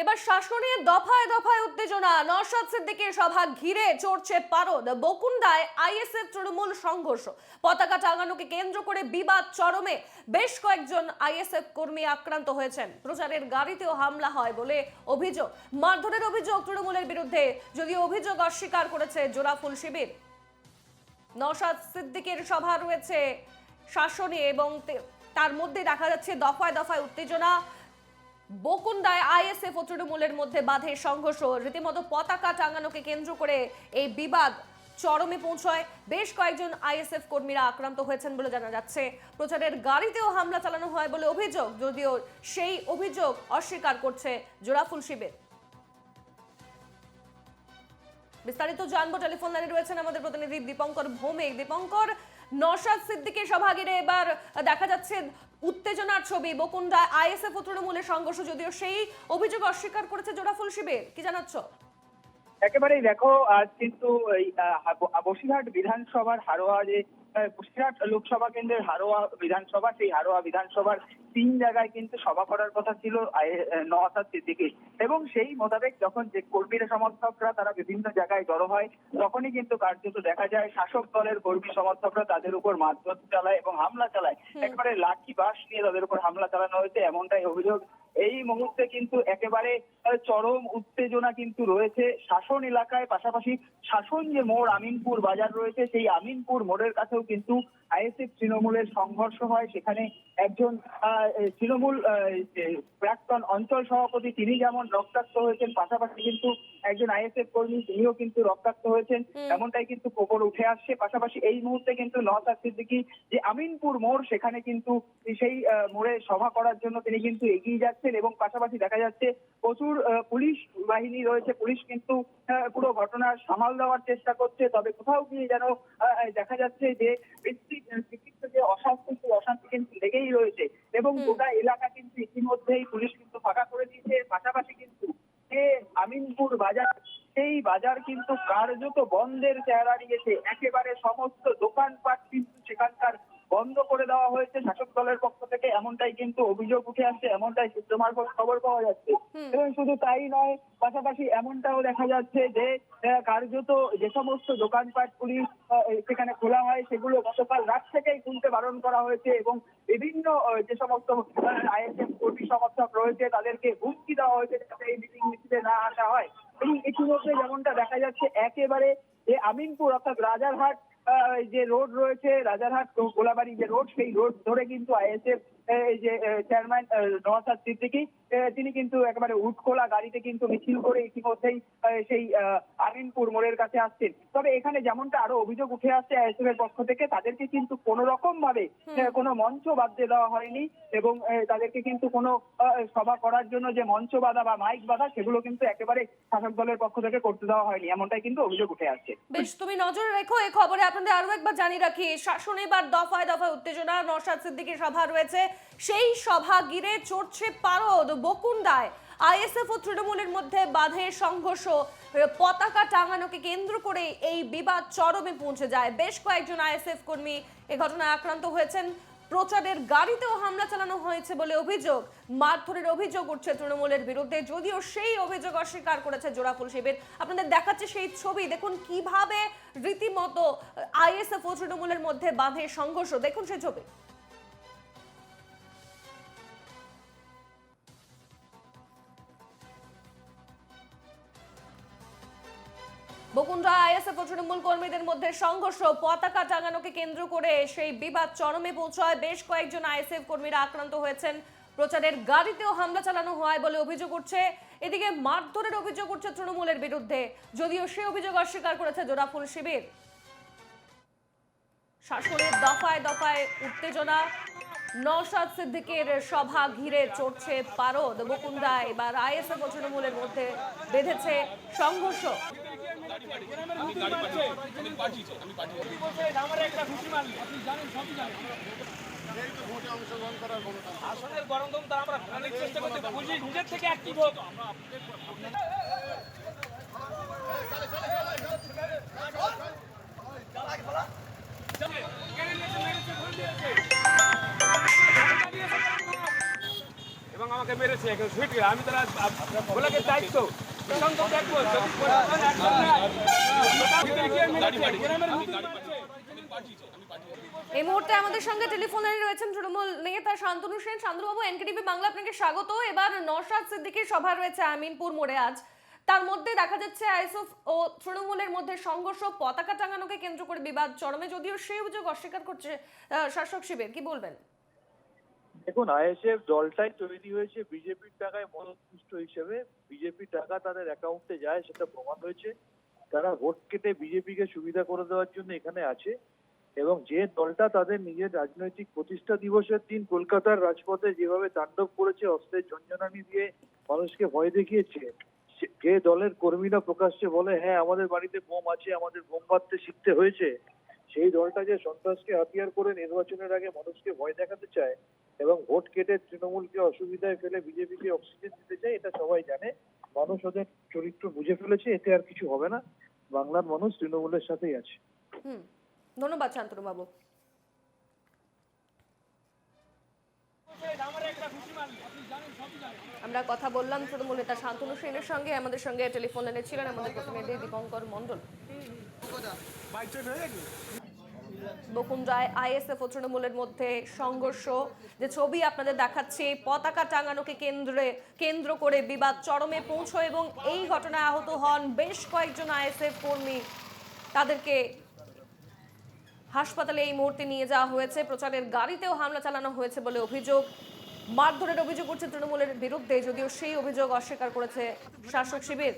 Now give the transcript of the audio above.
এবার শাসনে দফায় দফায় উত্তেজনা। নওশাদ সিদ্দিকীর সভা ঘিরে চড়ছে পারদ। বকুন্দায় আইএসএফ তৃণমূল সংঘর্ষ, পতাকা টাঙানোকে কেন্দ্র করে বিবাদ চরমে। বেশ কয়েকজন আইএসএফ কর্মী আক্রান্ত হয়েছেন। প্রচারের গাড়িতেও হামলা হয় বলে অভিযোগ। মারধরের অভিযোগ তৃণমূলের বিরুদ্ধে, যদিও অভিযোগ অস্বীকার করেছে জোড়াফুল শিবির। নওশাদ সিদ্দিকীর সভা রয়েছে শাসনে এবং তার মধ্যে দেখা যাচ্ছে দফায় দফায় উত্তেজনা। বকুন্দায় আইএসএফ ও তৃণমূলের মধ্যে বাধে সংঘর্ষ। রীতিমতো পতাকা টাঙানোকে কেন্দ্র করে এই বিবাদ চরমে পৌঁছয়। বেশ কয়েকজন আইএসএফ কর্মীরা আক্রান্ত হয়েছেন বলে জানা যাচ্ছে। প্রচারের গাড়িতেও হামলা চালানো হয় বলে অভিযোগ, যদিও সেই অভিযোগ অস্বীকার করছে জোড়াফুল শিবির। বিস্তারিত জানবো, টেলিফোন লাইনে রয়েছেন আমাদের প্রতিনিধি দীপঙ্কর ভৌমিক। দীপঙ্কর, নওশাদ সিদ্দিকীর সভা ঘিরে এবার দেখা যাচ্ছে উত্তেজনার ছবি। বকুন্ডা আইএসএফ ও তৃণমূলের সংঘর্ষ, যদিও সেই অভিযোগ অস্বীকার করেছে জোড়াফুল শিবির। কি জানাচ্ছ? একেবারেই দেখো, আজ কিন্তু বসিরহাট বিধানসভার হারোয়া যে বসিরহাট লোকসভা কেন্দ্রের হারোয়া বিধানসভা, সেই হারোয়া বিধানসভার 3 জায়গায় কিন্তু সভা করার কথা ছিল নওশাদ সিদ্দিকীর। এবং সেই মোতাবেক যখন যে কর্মীরা সমর্থকরা তারা বিভিন্ন জায়গায় জড়ো হয়, তখনই কিন্তু কার্যত দেখা যায় শাসক দলের কর্মী সমর্থকরা তাদের উপর মারধর চালায় এবং হামলা চালায়। একেবারে লাঠি বাঁশ নিয়ে তাদের উপর হামলা চালানো হয়েছে, এমনটাই অভিযোগ। এই মুহূর্তে কিন্তু একেবারে চরম উত্তেজনা কিন্তু রয়েছে শাসন এলাকায়। পাশাপাশি শাসন যে মোড় আমিনপুর বাজার রয়েছে, সেই আমিনপুর মোড়ের কাছেও কিন্তু আইএসএফ তৃণমূলের সংঘর্ষ হয়। সেখানে একজন তৃণমূল প্রাক্তন অঞ্চল সভাপতি তিনি যেমন রক্তাক্ত হয়েছেন, পাশাপাশি কিন্তু একজন আইএসএফ কর্মী তিনিও কিন্তু রক্তাক্ত হয়েছেন, এমনটাই কিন্তু খবর উঠে আসছে। পাশাপাশি এই মুহূর্তে কিন্তু নওশাদ সিদ্দিকী যে আমিনপুর মোড়, সেখানে কিন্তু সেই মোড়ে সভা করার জন্য তিনি কিন্তু এগিয়ে যাচ্ছেন। এবং পাশাপাশি দেখা যাচ্ছে প্রচুর পুলিশ বাহিনী রয়েছে, পুলিশ কিন্তু পুরো ঘটনার সামাল দেওয়ার চেষ্টা করছে। তবে কোথাও গিয়ে যেন দেখা যাচ্ছে যে যে অশান্তি, সেই অশান্তি কিন্তু লেগেই রয়েছে এবং গোটা এলাকা কিন্তু ইতিমধ্যেই পুলিশ কিন্তু ফাঁকা করে দিয়েছে। পাশাপাশি কিন্তু যে আমিনপুর বাজার, সেই বাজার কিন্তু কার্যত বন্ধের চেহারা নিয়েছে। একেবারে সমস্ত দোকানপাট কিন্তু সেখানকার বন্ধ করে দেওয়া হয়েছে শাসক দলের পক্ষ থেকে, এমনটাই কিন্তু অভিযোগ উঠে আসছে, এমনটাই সূত্র মারফত খবর পাওয়া যাচ্ছে। এবং শুধু তাই নয়, পাশাপাশি এমনটাও দেখা যাচ্ছে যে কার্যত যে সমস্ত দোকানপাট পুলিশ সেখানে খোলা হয়, সেগুলো গতকাল রাত থেকেই খুলতে বারণ করা হয়েছে এবং বিভিন্ন যে সমস্ত আইএসএফ কর্মী সমর্থক রয়েছে তাদেরকে হুমকি দেওয়া হয়েছে যাতে এই মিটিং মিছিলে না আসা হয়। এবং ইতিমধ্যে যেমনটা দেখা যাচ্ছে, একেবারে যে আমিনপুর অর্থাৎ রাজারহাট যে রোড রয়েছে, রাজারহাট গোলাবাড়ি যে রোড, সেই রোড ধরে কিন্তু আইএসএফ যে চেয়ারম্যান নওশাদ সিদ্দিকী তিনি কিন্তু একেবারে উটখোলা গাড়িতে কিন্তু মিছিল করে ইতিমধ্যেই সেই আমিনপুর মোড়ের কাছে আসছেন। তবে এখানে যেমনটা আরো অভিযোগ উঠে আসছে আইএসএফ এর পক্ষ থেকে, তাদেরকে কিন্তু কোনো রকম ভাবে কোনো মঞ্চ বাঁধতে দেওয়া হয়নি এবং তাদেরকে কিন্তু কোনো সভা করার জন্য যে মঞ্চ বাঁধা বা মাইক বাঁধা, সেগুলো কিন্তু একেবারে শাসক দলের পক্ষ থেকে করতে দেওয়া হয়নি, এমনটাই কিন্তু অভিযোগ উঠে আসছে। বেশ, তুমি নজর রেখো এই খবরে। আপনাদের আরো একবার জানিয়ে রাখি, শাসনে এবার দফায় দফায় উত্তেজনা। নওশাদ সিদ্দিকীর সভা রয়েছে, সেই সভা ঘিরে চড়ছে পারদ। বকুন্দায় আইএসএফ ও তৃণমূলের মধ্যে বাধে সংঘর্ষ, পতাকা টাঙানোকে কেন্দ্র করে এই বিবাদ চরমে পৌঁছে যায়। বেশ কয়েকজন আইএসএফ কর্মী এ ঘটনায় আক্রান্ত হয়েছেন। প্রচারের গাড়িতেও হামলা চালানো হয়েছে বলে অভিযোগ। মারধরের অভিযোগ উঠছে তৃণমূলের বিরুদ্ধে, যদিও সেই অভিযোগ অস্বীকার করেছে জোড়াফুল শিবির। আপনাদের দেখাচ্ছে সেই ছবি, দেখুন কিভাবে রীতিমতো আইএসএফ ও তৃণমূলের মধ্যে বাঁধে সংঘর্ষ। দেখুন সেই ছবি। বকুন্ডা আইএসএফ ও তৃণমূল কর্মীদের মধ্যে সংঘর্ষ, পতাকা টাঙানোকে কেন্দ্র করে সেই বিবাদ চরমে পৌঁছায়। বেশ কয়েকজন আইএসএফ কর্মীরা আক্রান্ত হয়েছেন। প্রচারের গাড়িতেও হামলা চালানো হয় বলে অভিযোগ উঠছে। এদিকে মারধরের অভিযোগ উঠছে তৃণমূলের বিরুদ্ধে, যদিও সে অভিযোগ অস্বীকার করেছে জোড়াফুল শিবির। শাসনের দফায় দফায় উত্তেজনা। নওশাদ সিদ্দিকীর সভা ঘিরে চড়ছে পারদ। বকুন্দায় এবার আইএসএফ ও তৃণমূলের মধ্যে বেঁধেছে সংঘর্ষ। আসনের গরমদম তারা আমরা অনেক চেষ্টা করতে বুঝি নিজের থেকে অ্যাক্টিভ হোক। এবং আমাকে মেরেছে এখানে সুইট আমি তারা বলাকে দায়িত্ব প্রশান্ত দেখবো যদি প্রশাসন একদম নেয় ভিতরে গিয়ে মেরেছে গ্রামের মুখ এই মুহূর্তে আমাদের সঙ্গে টেলিফোনে রয়েছেন তৃণমূল নেতা শান্তনু সেন। শান্তনুবাবু, এনকেটিভি বাংলা আপনাকে স্বাগত। এবার নওশাদ সিদ্দিকীর সভা রয়েছে আমিনপুর মোড়ে আজ, তার মধ্যে দেখা যাচ্ছে আইএসএফ ও তৃণমূলের মধ্যে সংঘর্ষ, পতাকা টাঙানোকে কেন্দ্র করে বিবাদ চরমে, যদিও সেই অভিযোগ অস্বীকার করছে শাসক শিবির। কি বলবেন? দেখুন, আইএসএফ দলটাই তৈরি হয়েছে বিজেপির টাকায় মদতপুষ্ট হিসেবে। বিজেপির টাকা তাদের অ্যাকাউন্টে যায়, সেটা প্রমাণ হয়েছে। তারা ভোট কেটে বিজেপিকে সুবিধা করে দেওয়ার জন্য এখানে আছে। এবং যে দলটা তাদের নিজের রাজনৈতিক প্রতিষ্ঠা দিবসের দিন কলকাতার রাজপথে যেভাবে তাণ্ডব করেছে, অস্ত্রের ঝঞ্ঝনানি দিয়ে মানুষকে ভয় দেখিয়েছে, যে দলের কর্মীরা প্রকাশ্যে বলে হ্যাঁ আমাদের বাড়িতে বোম আছে, আমাদের বোম বাঁধতে শিখতে হয়েছে, সেই দলটা যে সন্ত্রাসকে হাতিয়ার করে নির্বাচনের আগে মানুষকে ভয় দেখাতে চায় এবং ভোট কেটে তৃণমূলকে অসুবিধায় ফেলে বিজেপিকে অক্সিজেন দিতে চায়, এটা সবাই জানে। মানুষ ওদের চরিত্র বুঝে ফেলেছে, এতে আর কিছু হবে না। বাংলার মানুষ তৃণমূলের সাথেই আছে। ধন্যবাদ শান্তনুবাবু। আমরা কথা বললাম তৃণমূল নেতা শান্তনু সেনের সঙ্গে। আমাদের সঙ্গে টেলিফোন লাইনে ছিলেন আমাদের প্রতিনিধি দীপঙ্কর মণ্ডল। বকুন্ডায় আইএসএফ ও তৃণমূলের মধ্যে সংঘর্ষ, যে ছবি আপনাদের দেখাচ্ছি, পতাকা টাঙানোকে কেন্দ্র করে বিবাদ চরমে পৌঁছয় এবং এই ঘটনায় আহত হন বেশ কয়েকজন আইএসএফ কর্মী। তাদেরকে হাসপাতালে এই মুহূর্তে নিয়ে যাওয়া হয়েছে। প্রচারের গাড়িতেও হামলা চালানো হয়েছে বলে অভিযোগ। মারধরের অভিযোগ উঠছে তৃণমূলের বিরুদ্ধে, যদিও সেই অভিযোগ অস্বীকার করেছে শাসক শিবির।